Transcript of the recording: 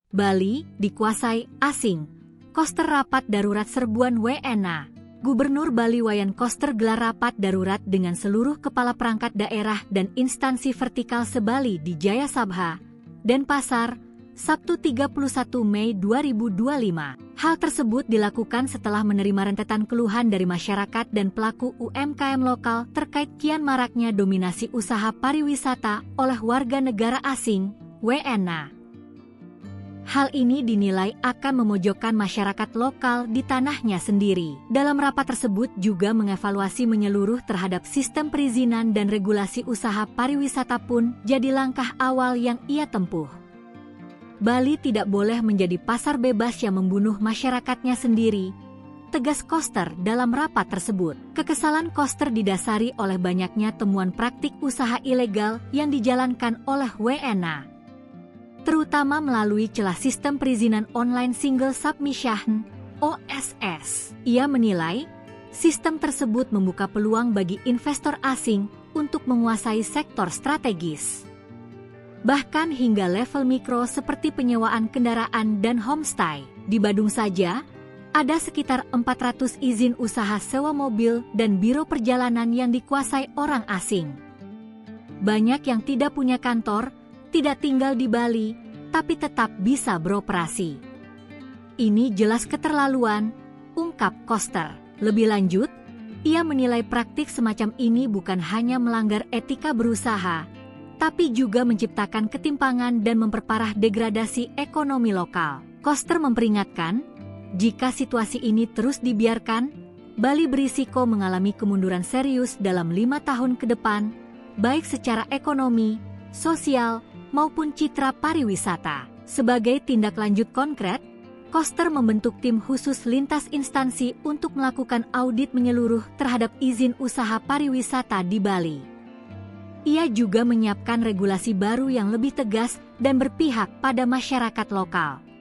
Bali dikuasai asing. Koster rapat darurat serbuan WNA. Gubernur Bali Wayan Koster gelar rapat darurat dengan seluruh kepala perangkat daerah dan instansi vertikal se-Bali di Jaya Sabha, Denpasar, Sabtu 31 Mei 2025. Hal tersebut dilakukan setelah menerima rentetan keluhan dari masyarakat dan pelaku UMKM lokal terkait kian maraknya dominasi usaha pariwisata oleh warga negara asing, WNA. Hal ini dinilai akan memojokkan masyarakat lokal di tanahnya sendiri. Dalam rapat tersebut juga mengevaluasi menyeluruh terhadap sistem perizinan dan regulasi usaha pariwisata pun jadi langkah awal yang ia tempuh. Bali tidak boleh menjadi pasar bebas yang membunuh masyarakatnya sendiri, tegas Koster dalam rapat tersebut. Kekesalan Koster didasari oleh banyaknya temuan praktik usaha ilegal yang dijalankan oleh WNA, terutama melalui celah sistem perizinan online single submission (OSS). Ia menilai sistem tersebut membuka peluang bagi investor asing untuk menguasai sektor strategis, bahkan hingga level mikro seperti penyewaan kendaraan dan homestay. Di Badung saja, ada sekitar 400 izin usaha sewa mobil dan biro perjalanan yang dikuasai orang asing. Banyak yang tidak punya kantor, tidak tinggal di Bali, tapi tetap bisa beroperasi. Ini jelas keterlaluan, ungkap Koster. Lebih lanjut, ia menilai praktik semacam ini bukan hanya melanggar etika berusaha, tapi juga menciptakan ketimpangan dan memperparah degradasi ekonomi lokal. Koster memperingatkan, jika situasi ini terus dibiarkan, Bali berisiko mengalami kemunduran serius dalam 5 tahun ke depan, baik secara ekonomi, sosial, maupun citra pariwisata. Sebagai tindak lanjut konkret, Koster membentuk tim khusus lintas instansi untuk melakukan audit menyeluruh terhadap izin usaha pariwisata di Bali. Ia juga menyiapkan regulasi baru yang lebih tegas dan berpihak pada masyarakat lokal.